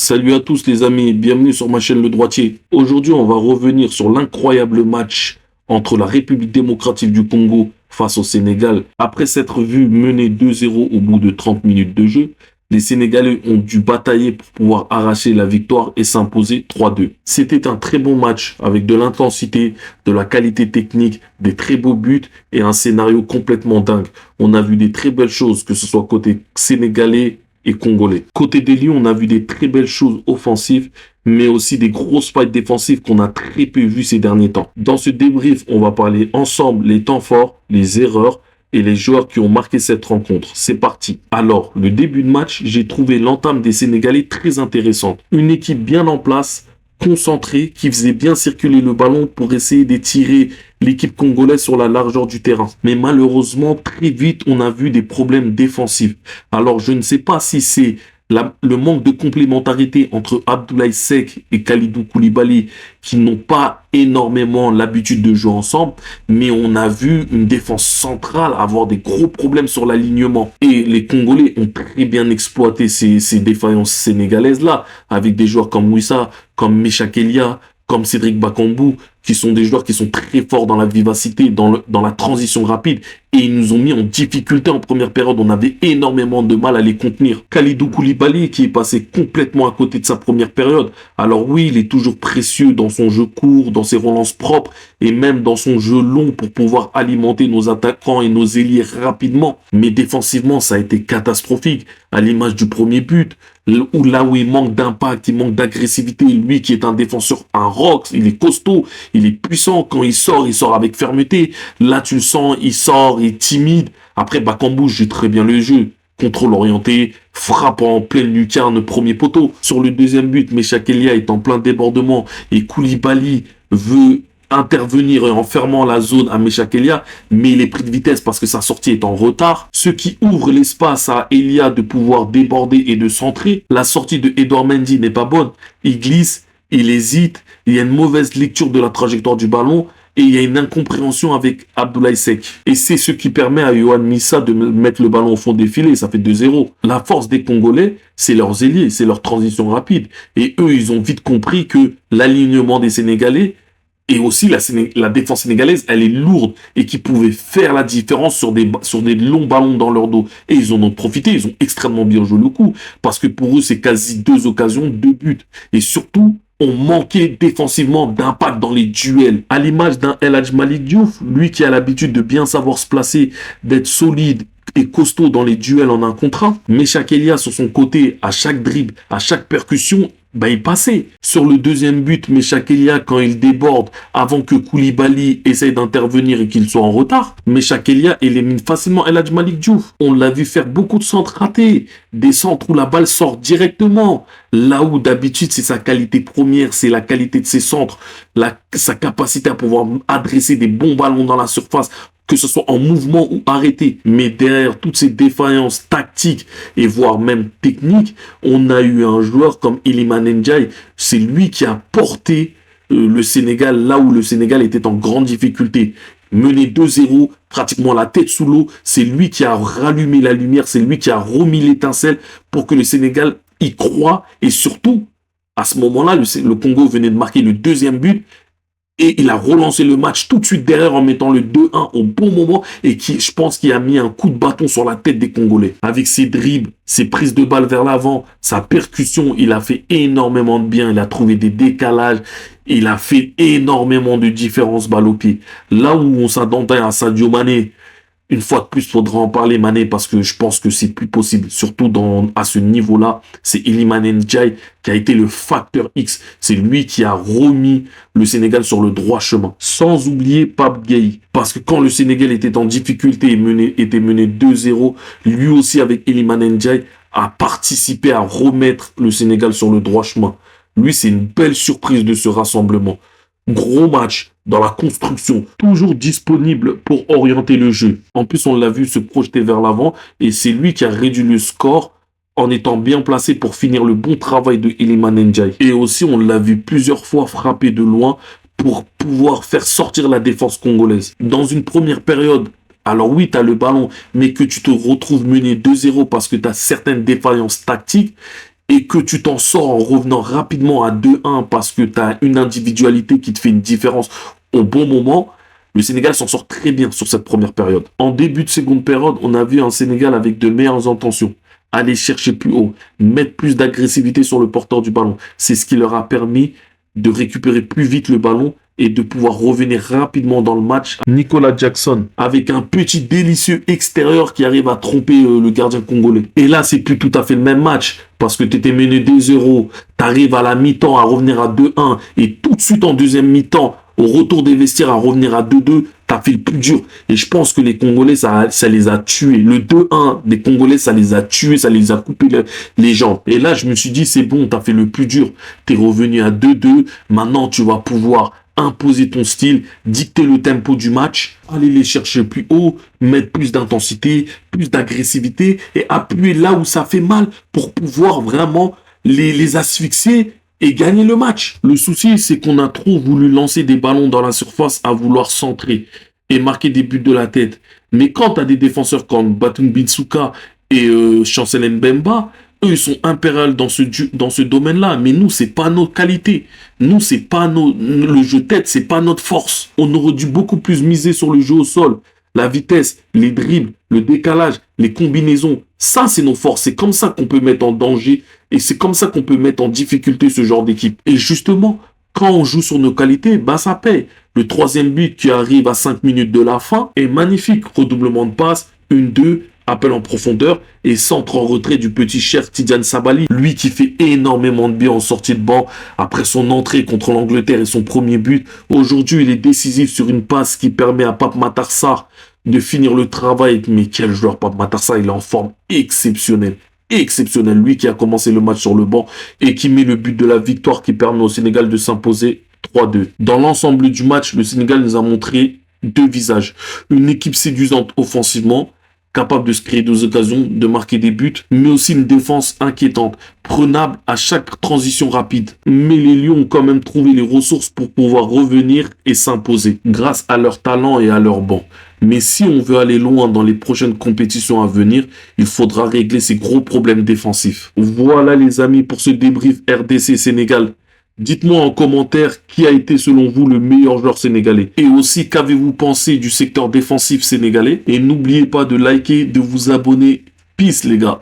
Salut à tous les amis, bienvenue sur ma chaîne Le Droitier. Aujourd'hui, on va revenir sur l'incroyable match entre la République démocratique du Congo face au Sénégal. Après s'être vu mener 2-0 au bout de 30 minutes de jeu, les Sénégalais ont dû batailler pour pouvoir arracher la victoire et s'imposer 3-2. C'était un très bon match avec de l'intensité, de la qualité technique, des très beaux buts et un scénario complètement dingue. On a vu des très belles choses, que ce soit côté sénégalais et congolais. Côté des Lions, on a vu des très belles choses offensives, mais aussi des grosses failles défensives qu'on a très peu vues ces derniers temps. Dans ce débrief, on va parler ensemble les temps forts, les erreurs et les joueurs qui ont marqué cette rencontre. C'est parti. Alors, le début de match, j'ai trouvé l'entame des Sénégalais très intéressante. Une équipe bien en place, concentrée, qui faisait bien circuler le ballon pour essayer d'étirer l'équipe congolaise sur la largeur du terrain. Mais malheureusement, très vite, on a vu des problèmes défensifs. Alors, je ne sais pas si c'est le manque de complémentarité entre Abdoulaye Seck et Kalidou Koulibaly qui n'ont pas énormément l'habitude de jouer ensemble, mais on a vu une défense centrale avoir des gros problèmes sur l'alignement. Et les Congolais ont très bien exploité ces défaillances sénégalaises-là, avec des joueurs comme Wissa, comme Meshak Elia, comme Cédric Bakambu, qui sont des joueurs qui sont très forts dans la vivacité, dans la transition rapide. Et ils nous ont mis en difficulté en première période. On avait énormément de mal à les contenir. Kalidou Koulibaly, qui est passé complètement à côté de sa première période. Alors oui, il est toujours précieux dans son jeu court, dans ses relances propres, et même dans son jeu long pour pouvoir alimenter nos attaquants et nos ailiers rapidement. Mais défensivement, ça a été catastrophique. À l'image du premier but, là où il manque d'impact, il manque d'agressivité. Lui qui est un défenseur, un rock, il est costaud, il est puissant. Quand il sort avec fermeté. Là, tu le sens, il sort, il est timide. Après, Bakambu joue très bien le jeu. Contrôle orienté, frappe en pleine lucarne, premier poteau. Sur le deuxième but, Meshak Elia est en plein débordement et Koulibaly veut intervenir en fermant la zone à Meshak Elia, mais il est pris de vitesse parce que sa sortie est en retard, ce qui ouvre l'espace à Elia de pouvoir déborder et de centrer. La sortie de Edouard Mendy n'est pas bonne, il glisse, il hésite, il y a une mauvaise lecture de la trajectoire du ballon et il y a une incompréhension avec Abdoulaye Seck. Et c'est ce qui permet à Yohan Wissa de mettre le ballon au fond des filets, ça fait 2-0. La force des Congolais, c'est leurs ailiers, c'est leur transition rapide. Et eux, ils ont vite compris que l'alignement des Sénégalais et aussi la défense sénégalaise, elle est lourde et qui pouvait faire la différence sur des longs ballons dans leur dos. Et ils en ont profité, ils ont extrêmement bien joué le coup. Parce que pour eux, c'est quasi 2 occasions, 2 buts. Et surtout, on manquait défensivement d'impact dans les duels. À l'image d'un El Hadj Malick Diouf, lui qui a l'habitude de bien savoir se placer, d'être solide et costaud dans les duels en un contre un. Meshak Elia, sur son côté, à chaque dribble, à chaque percussion, il passait. Sur le deuxième but, Meshak Elia, quand il déborde, avant que Koulibaly essaye d'intervenir et qu'il soit en retard, Meshak Elia élimine facilement El Hadj Malick Diouf. On l'a vu faire beaucoup de centres ratés, des centres où la balle sort directement. Là où d'habitude c'est sa qualité première, c'est la qualité de ses centres, sa capacité à pouvoir adresser des bons ballons dans la surface, que ce soit en mouvement ou arrêté. Mais derrière toutes ces défaillances tactiques et voire même techniques, on a eu un joueur comme Iliman Ndiaye. C'est lui qui a porté le Sénégal là où le Sénégal était en grande difficulté. Mené 2-0, pratiquement la tête sous l'eau, c'est lui qui a rallumé la lumière, c'est lui qui a remis l'étincelle pour que le Sénégal y croit. Et surtout, à ce moment-là, le Congo venait de marquer le deuxième but. Et il a relancé le match tout de suite derrière en mettant le 2-1 au bon moment et je pense qu'il a mis un coup de bâton sur la tête des Congolais. Avec ses dribbles, ses prises de balle vers l'avant, sa percussion, il a fait énormément de bien. Il a trouvé des décalages. Il a fait énormément de différences balle au pied. Là où on s'attendait à Sadio Mané, une fois de plus, il faudra en parler, Mané, parce que je pense que c'est plus possible. Surtout à ce niveau-là, c'est Iliman Ndiaye qui a été le facteur X. C'est lui qui a remis le Sénégal sur le droit chemin. Sans oublier Pape Gueye. Parce que quand le Sénégal était en difficulté et était mené 2-0, lui aussi, avec Iliman Ndiaye, a participé à remettre le Sénégal sur le droit chemin. Lui, c'est une belle surprise de ce rassemblement. Gros match dans la construction, toujours disponible pour orienter le jeu. En plus, on l'a vu se projeter vers l'avant et c'est lui qui a réduit le score en étant bien placé pour finir le bon travail de Iliman Ndiaye. Et aussi, on l'a vu plusieurs fois frapper de loin pour pouvoir faire sortir la défense congolaise. Dans une première période, alors oui, tu as le ballon, mais que tu te retrouves mené 2-0 parce que tu as certaines défaillances tactiques, et que tu t'en sors en revenant rapidement à 2-1 parce que tu as une individualité qui te fait une différence au bon moment, le Sénégal s'en sort très bien sur cette première période. En début de seconde période, on a vu un Sénégal avec de meilleures intentions. Aller chercher plus haut, mettre plus d'agressivité sur le porteur du ballon. C'est ce qui leur a permis de récupérer plus vite le ballon et de pouvoir revenir rapidement dans le match. Nicolas Jackson, avec un petit délicieux extérieur qui arrive à tromper le gardien congolais. Et là, c'est plus tout à fait le même match, parce que tu étais mené 2-0, tu arrives à la mi-temps à revenir à 2-1, et tout de suite en deuxième mi-temps, au retour des vestiaires à revenir à 2-2, tu as fait le plus dur. Et je pense que les Congolais, ça les a tués. Le 2-1 des Congolais, ça les a tués, ça les a coupé les jambes. Et là, je me suis dit, c'est bon, tu as fait le plus dur. Tu es revenu à 2-2, maintenant tu vas pouvoir imposer ton style, dicter le tempo du match, aller les chercher plus haut, mettre plus d'intensité, plus d'agressivité et appuyer là où ça fait mal pour pouvoir vraiment les asphyxier et gagner le match. Le souci, c'est qu'on a trop voulu lancer des ballons dans la surface à vouloir centrer et marquer des buts de la tête. Mais quand tu as des défenseurs comme Batum Bitsuka et Chancel Mbemba, eux, ils sont impériaux dans ce domaine-là. Mais nous, c'est pas notre qualité. Nous, c'est pas le jeu tête, c'est pas notre force. On aurait dû beaucoup plus miser sur le jeu au sol. La vitesse, les dribbles, le décalage, les combinaisons. Ça, c'est nos forces. C'est comme ça qu'on peut mettre en danger et c'est comme ça qu'on peut mettre en difficulté ce genre d'équipe. Et justement, quand on joue sur nos qualités, bah ça paye. Le troisième but qui arrive à 5 minutes de la fin est magnifique. Redoublement de passe, 1-2, appel en profondeur et centre en retrait du petit cher Tidiane Sabali. Lui qui fait énormément de bien en sortie de banc après son entrée contre l'Angleterre et son premier but. Aujourd'hui, il est décisif sur une passe qui permet à Pape Matar Sarr de finir le travail. Mais quel joueur Pape Matar Sarr, il est en forme exceptionnelle. Exceptionnel, lui qui a commencé le match sur le banc et qui met le but de la victoire qui permet au Sénégal de s'imposer 3-2. Dans l'ensemble du match, le Sénégal nous a montré deux visages. Une équipe séduisante offensivement, capable de se créer des occasions, de marquer des buts, mais aussi une défense inquiétante, prenable à chaque transition rapide. Mais les Lions ont quand même trouvé les ressources pour pouvoir revenir et s'imposer, grâce à leur talent et à leur banc. Mais si on veut aller loin dans les prochaines compétitions à venir, il faudra régler ces gros problèmes défensifs. Voilà les amis pour ce débrief RDC Sénégal. Dites-moi en commentaire qui a été selon vous le meilleur joueur sénégalais. Et aussi qu'avez-vous pensé du secteur défensif sénégalais. Et n'oubliez pas de liker, de vous abonner. Peace les gars.